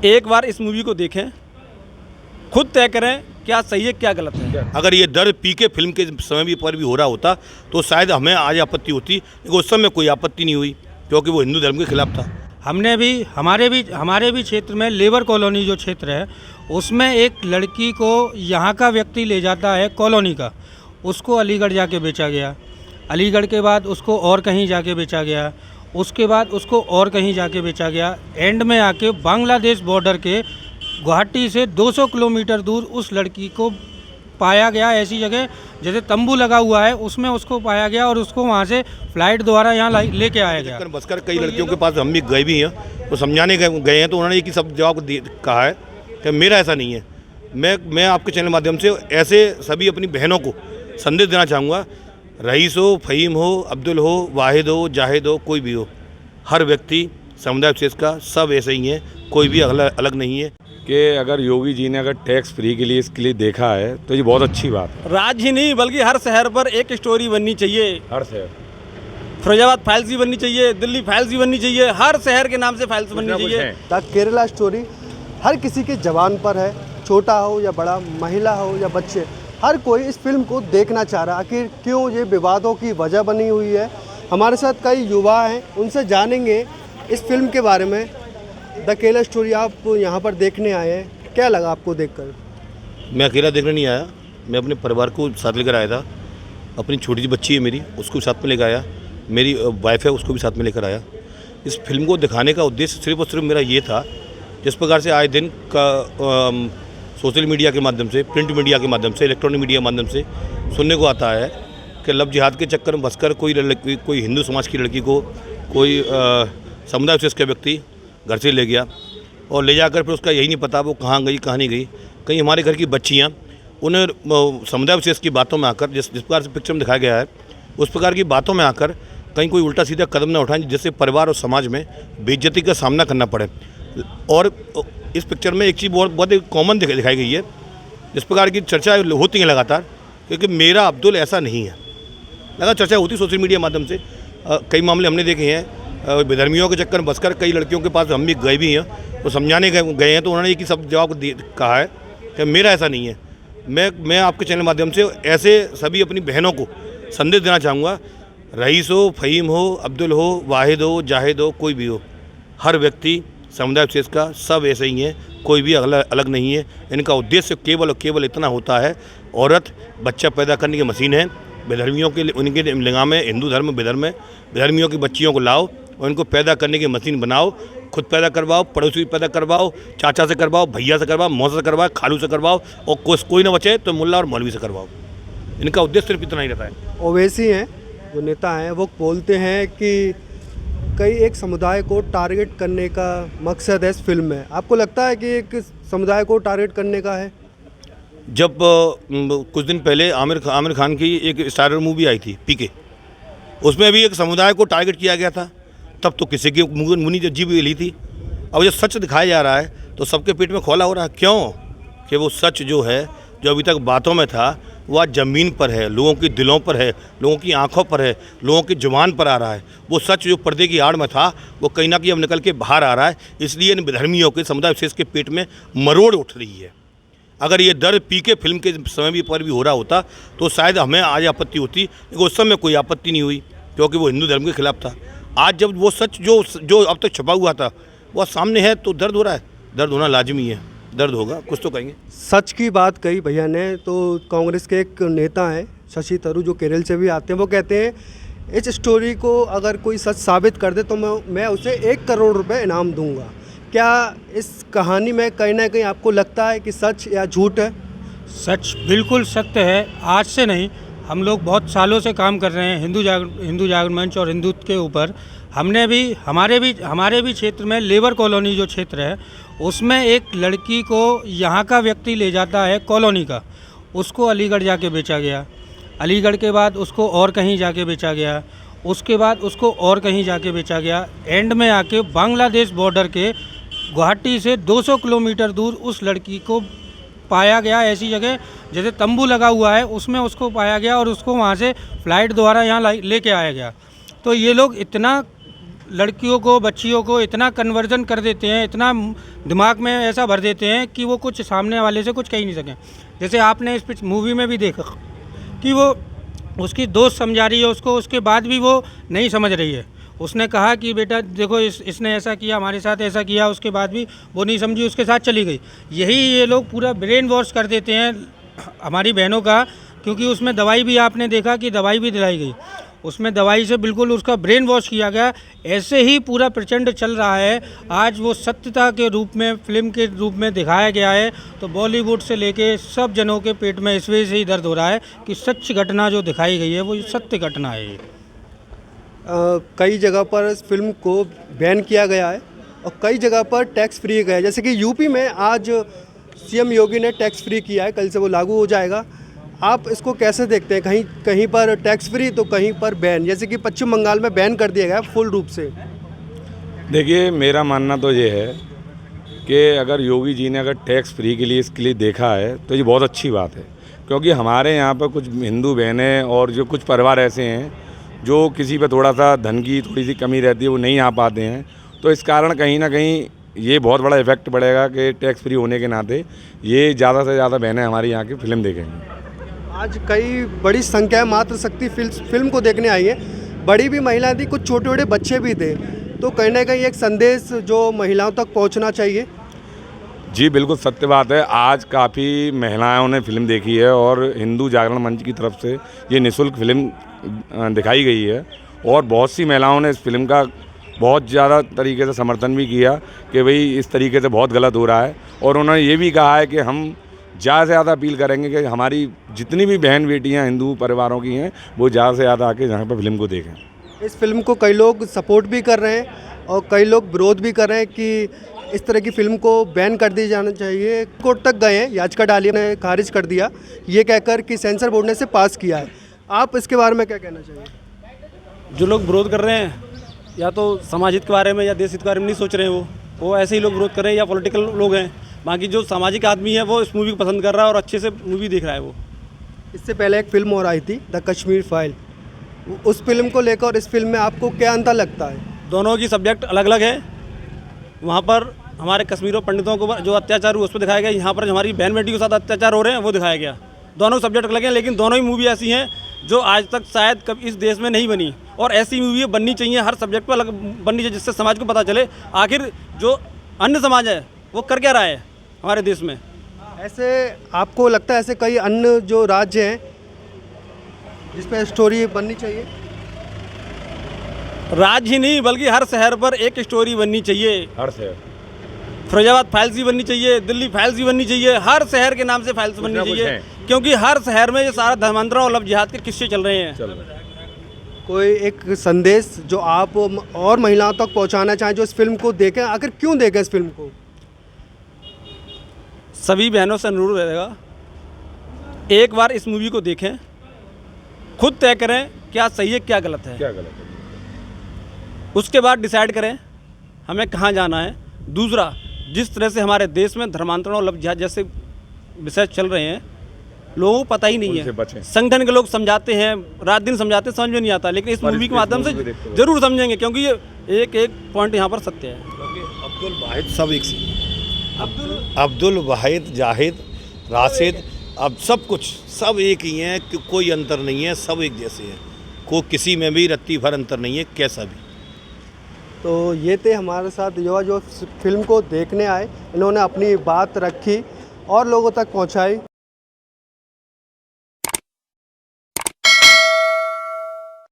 एक बार इस मूवी को देखें, खुद तय करें क्या सही है क्या गलत है। अगर ये दर्द पीके फिल्म के समय भी पर भी हो रहा होता तो शायद हमें आज आपत्ति होती, लेकिन उस समय कोई आपत्ति नहीं हुई क्योंकि वो हिंदू धर्म के खिलाफ था। हमारे भी क्षेत्र में लेबर कॉलोनी जो क्षेत्र है उसमें एक लड़की को यहाँ का व्यक्ति ले जाता है कॉलोनी का, उसको अलीगढ़ जाके बेचा गया, अलीगढ़ के बाद उसको और कहीं जाके बेचा गया, उसके बाद उसको और कहीं जाके बेचा गया, एंड में आके बांग्लादेश बॉर्डर के गुवाहाटी से 200 किलोमीटर दूर उस लड़की को पाया गया। ऐसी जगह जैसे तंबू लगा हुआ है उसमें उसको पाया गया और उसको वहाँ से फ्लाइट द्वारा यहाँ लेके आया गया। बसकर कई लड़कियों के पास हम भी गए भी हैं तो समझाने गए हैं तो उन्होंने एक ही सब जवाब कहा है कि मेरा ऐसा नहीं है। मैं आपके चैनल माध्यम से ऐसे सभी अपनी बहनों को संदेश देना चाहूँगा, रईस हो, फ़हीम हो, अब्दुल हो, वाहिद हो, जाहिद हो, कोई भी हो, हर व्यक्ति समुदाय विशेष का सब ऐसे ही है, कोई भी अलग नहीं है। कि अगर योगी जी ने अगर टैक्स फ्री के लिए इसके लिए देखा है तो ये बहुत अच्छी बात है। राज्य ही नहीं बल्कि हर शहर पर एक स्टोरी बननी चाहिए। हर शहर, फिरोजाबाद फाइल्स भी बननी चाहिए, दिल्ली फाइल्स भी बननी चाहिए, हर शहर के नाम से फाइल्स बननी चाहिए। द केरला स्टोरी हर किसी के जबान पर है, छोटा हो या बड़ा, महिला हो या बच्चे, हर कोई इस फिल्म को देखना चाह रहा है। आखिर क्यों ये विवादों की वजह बनी हुई है। हमारे साथ कई युवा हैं, उनसे जानेंगे इस फिल्म के बारे में। द केरला स्टोरी आप यहाँ पर देखने आए हैं, क्या लगा आपको देखकर? मैं अकेला देखने नहीं आया, मैं अपने परिवार को साथ लेकर आया था। अपनी छोटी सी बच्ची है मेरी, उसको साथ में लेकर आया, मेरी वाइफ है उसको भी साथ में लेकर आया। इस फिल्म को दिखाने का उद्देश्य सिर्फ और सिर्फ मेरा ये था, जिस प्रकार से आए दिन का सोशल मीडिया के माध्यम से, प्रिंट मीडिया के माध्यम से, इलेक्ट्रॉनिक मीडिया के माध्यम से सुनने को आता है कि लव जिहाद के चक्कर में बसकर कोई हिंदू समाज की लड़की को कोई समुदाय विशेष का व्यक्ति घर से ले गया और ले जाकर फिर उसका यही नहीं पता वो कहाँ गई कहाँ नहीं गई। कहीं हमारे घर की बच्चियाँ उन्हें समुदाय विशेष की बातों में आकर, जिस प्रकार से पिक्चर में दिखाया गया है उस प्रकार की बातों में आकर कहीं कोई उल्टा सीधा कदम न उठाएं जिससे परिवार और समाज में बेइज्जती का सामना करना पड़े। और इस पिक्चर में एक चीज़ बहुत ही कॉमन दिखाई गई है, जिस प्रकार की चर्चा होती है लगातार, क्योंकि मेरा अब्दुल ऐसा नहीं है, लगातार चर्चा होती सोशल मीडिया माध्यम से। कई मामले हमने देखे हैं, विधर्मियों के चक्कर में बसकर कई लड़कियों के पास हम भी गए भी हैं तो समझाने गए हैं तो उन्होंने एक ही सब जवाब कहा है कि मेरा ऐसा नहीं है। मैं आपके चैनल माध्यम से ऐसे सभी अपनी बहनों को संदेश देना चाहूँगा, रईस हो, फ़हीम हो, अब्दुल हो, वाहिद हो, जाहिद हो, कोई भी हो, हर व्यक्ति समुदाय विशेष का सब ऐसे ही है, कोई भी अलग नहीं है। इनका उद्देश्य केवल और केवल इतना होता है, औरत बच्चा पैदा करने की मशीन है। विधर्मियों के उनके लिंगा में हिंदू धर्म विधर्म है, विधर्मियों की बच्चियों को लाओ और इनको पैदा करने की मशीन बनाओ, खुद पैदा करवाओ, पड़ोसी पैदा करवाओ, चाचा से करवाओ, भैया से करवाओ, मौसा से करवाओ, खालू से करवाओ और कोई ना बचे तो मुल्ला और मौलवी से करवाओ। इनका उद्देश्य सिर्फ इतना ही रहता है। ओवैसी हैं जो नेता हैं, वो बोलते हैं कि कई एक समुदाय को टारगेट करने का मकसद है इस फिल्म में। आपको लगता है कि एक समुदाय को टारगेट करने का है? जब कुछ दिन पहले आमिर खान की एक स्टारर मूवी आई थी पीके, उसमें भी एक समुदाय को टारगेट किया गया था, तब तो किसी की मुनी जो जीभ हिली थी। अब जब सच दिखाया जा रहा है तो सबके पेट में खौला हो रहा है। क्यों? कि वो सच जो है, जो अभी तक बातों में था, वो आज ज़मीन पर है, लोगों के दिलों पर है, लोगों की आंखों पर है, लोगों की जुबान पर आ रहा है। वो सच जो पर्दे की आड़ में था वो कहीं ना कहीं अब निकल के बाहर आ रहा है। इसलिए इन विधर्मियों के समुदाय विशेष के पेट में मरोड़ उठ रही है। अगर ये दर्द पीके फिल्म के समय भी पर भी हो रहा होता तो शायद हमें आज आपत्ति होती, लेकिन उस समय कोई आपत्ति नहीं हुई क्योंकि वो हिंदू धर्म के खिलाफ था। आज जब वो सच जो अब तक छुपा हुआ था वो सामने है तो दर्द हो रहा है। दर्द होना लाजमी है, दर्द होगा, कुछ तो कहेंगे। सच की बात कही भैया ने। तो कांग्रेस के एक नेता हैं शशि थरूर, जो केरल से भी आते हैं, वो कहते हैं इस स्टोरी को अगर कोई सच साबित कर दे तो मैं उसे 1 करोड़ रुपए इनाम दूंगा। क्या इस कहानी में कहीं ना कहीं आपको लगता है कि सच या झूठ है? सच बिल्कुल सत्य है। आज से नहीं, हम लोग बहुत सालों से काम कर रहे हैं हिंदू जागरण मंच और हिंदुत्व के ऊपर। हमारे भी क्षेत्र में लेबर कॉलोनी जो क्षेत्र है उसमें एक लड़की को यहाँ का व्यक्ति ले जाता है कॉलोनी का, उसको अलीगढ़ जाके बेचा गया, अलीगढ़ के बाद उसको और कहीं जाके बेचा गया, उसके बाद उसको और कहीं जाके बेचा गया, एंड में आके बांग्लादेश बॉर्डर के गुवाहाटी से 200 किलोमीटर दूर उस लड़की को पाया गया। ऐसी जगह जैसे तंबू लगा हुआ है उसमें उसको पाया गया और उसको वहाँ से फ्लाइट द्वारा यहाँ लेके आया गया। तो ये लोग इतना लड़कियों को, बच्चियों को इतना कन्वर्जन कर देते हैं, इतना दिमाग में ऐसा भर देते हैं कि वो कुछ सामने वाले से कुछ कह ही नहीं सकें। जैसे आपने इस मूवी में भी देखा कि वो उसकी दोस्त समझा रही है उसको, उसके बाद भी वो नहीं समझ रही है। उसने कहा कि बेटा देखो इसने ऐसा किया, हमारे साथ ऐसा किया, उसके बाद भी वो नहीं समझी, उसके साथ चली गई। यही ये लोग पूरा ब्रेन वॉश कर देते हैं हमारी बहनों का, क्योंकि उसमें दवाई भी आपने देखा कि दवाई भी दिलाई गई, उसमें दवाई से बिल्कुल उसका ब्रेन वॉश किया गया। ऐसे ही पूरा प्रचंड चल रहा है। आज वो सत्यता के रूप में, फिल्म के रूप में दिखाया गया है, तो बॉलीवुड से लेके सब जनों के पेट में इस वजह से ही दर्द हो रहा है कि सच घटना जो दिखाई गई है वो सत्य घटना है ये। कई जगह पर इस फिल्म को बैन किया गया है और कई जगह पर टैक्स फ्री गया है। जैसे कि यूपी में आज सीएम योगी ने टैक्स फ्री किया है, कल से वो लागू हो जाएगा। आप इसको कैसे देखते हैं? कहीं कहीं पर टैक्स फ्री तो कहीं पर बैन, जैसे कि पश्चिम बंगाल में बैन कर दिया गया है फुल रूप से। देखिए, मेरा मानना तो ये है कि अगर योगी जी ने अगर टैक्स फ्री के लिए इसके लिए देखा है तो ये बहुत अच्छी बात है, क्योंकि हमारे यहाँ पर कुछ हिंदू बहनें और जो कुछ परिवार ऐसे हैं जो किसी पे थोड़ा सा धन की थोड़ी सी कमी रहती है, वो नहीं आ पाते हैं। तो इस कारण कहीं ना कहीं ये बहुत बड़ा इफेक्ट पड़ेगा कि टैक्स फ्री होने के नाते ये ज़्यादा से ज़्यादा बहनें हमारी यहाँ की फिल्म देखेंगी। आज कई बड़ी संख्या मातृशक्ति फिल्म को देखने आई है। बड़ी भी महिलाएं थी, कुछ छोटे छोटे बच्चे भी थे, तो कहीं ना कहीं एक संदेश जो महिलाओं तक पहुंचना चाहिए। जी बिल्कुल सत्य बात है। आज काफ़ी महिलाओं ने फिल्म देखी है और हिंदू जागरण मंच की तरफ से ये निःशुल्क फिल्म दिखाई गई है और बहुत सी महिलाओं ने इस फिल्म का बहुत ज़्यादा तरीके से समर्थन भी किया कि भाई इस तरीके से बहुत गलत हो रहा है। और उन्होंने ये भी कहा है कि हम ज़्यादा से ज़्यादा अपील करेंगे कि हमारी जितनी भी बहन बेटियां हिंदू परिवारों की हैं वो ज़्यादा से ज़्यादा आके यहाँ पर फिल्म को देखें। इस फिल्म को कई लोग सपोर्ट भी कर रहे हैं और कई लोग विरोध भी कर रहे हैं कि इस तरह की फिल्म को बैन कर दी जाना चाहिए। कोर्ट तक गए हैं, याचिका डाली, ने खारिज कर दिया ये कहकर कि सेंसर बोर्ड ने इसे पास किया है। आप इसके बारे में क्या कहना चाहिए? जो लोग विरोध कर रहे हैं या तो समाज हित के बारे में या देश हित के बारे में नहीं सोच रहे हैं, वो ऐसे ही लोग विरोध कर रहे हैं या पॉलिटिकल लोग हैं। बाकी जो सामाजिक आदमी है वो इस मूवी को पसंद कर रहा है और अच्छे से मूवी देख रहा है। वो इससे पहले एक फिल्म और आई थी द कश्मीर फाइल, उस फिल्म को लेकर और इस फिल्म में आपको क्या अंतर लगता है? दोनों की सब्जेक्ट अलग अलग है। वहाँ पर हमारे कश्मीरों पंडितों को जो अत्याचार हुआ उस पर दिखाया गया, यहाँ पर हमारी बहन बेटी के साथ अत्याचार हो रहे हैं वो दिखाया गया। दोनों सब्जेक्ट अलग हैं, लेकिन दोनों ही मूवी ऐसी हैं जो आज तक शायद कभी इस देश में नहीं बनी, और ऐसी मूवी बननी चाहिए, हर सब्जेक्ट पर अलग बननी चाहिए, जिससे समाज को पता चले आखिर जो अन्य समाज है वो कर क्या रहा है हमारे देश में। ऐसे आपको लगता है ऐसे कई अन्य जो राज्य हैं जिस पर स्टोरी बननी चाहिए? राज्य ही नहीं बल्कि हर शहर पर एक स्टोरी बननी चाहिए। हर शहर, फिरोजाबाद फाइल्स भी बननी चाहिए, दिल्ली फाइल्स भी बननी चाहिए, हर शहर के नाम से फाइल्स बननी चाहिए, क्योंकि हर शहर में ये सारा धर्मांतरण और लव जिहाद के किस्से चल रहे हैं। कोई एक संदेश जो आप और महिलाओं तक पहुंचाना चाहें जो इस फिल्म को देखें, आखिर क्यों देखें इस फिल्म को? सभी बहनों से अनुरोध रहेगा, एक बार इस मूवी को देखें, खुद तय करें क्या सही है क्या गलत है, क्या गलत है, उसके बाद डिसाइड करें हमें कहाँ जाना है। दूसरा, जिस तरह से हमारे देश में धर्मांतरण और लव जिहाद जैसे विषय चल रहे हैं, लोगों को पता ही नहीं है। संगठन के लोग समझाते हैं, रात दिन समझाते हैं, समझ में नहीं आता, लेकिन इस मूवी के माध्यम से जरूर समझेंगे, क्योंकि ये एक एक पॉइंट यहाँ पर सत्य है। अब्दुल वाहिद सब एक से, अब्दुल वाहिद, जाहिद, राशिद, अब सब कुछ सब एक ही हैं, कोई अंतर नहीं है, सब एक जैसे हैं, को किसी में भी रत्ती भर अंतर नहीं है कैसा भी। तो ये थे हमारे साथ युवा जो फिल्म को देखने आए, इन्होंने अपनी बात रखी और लोगों तक पहुंचाई।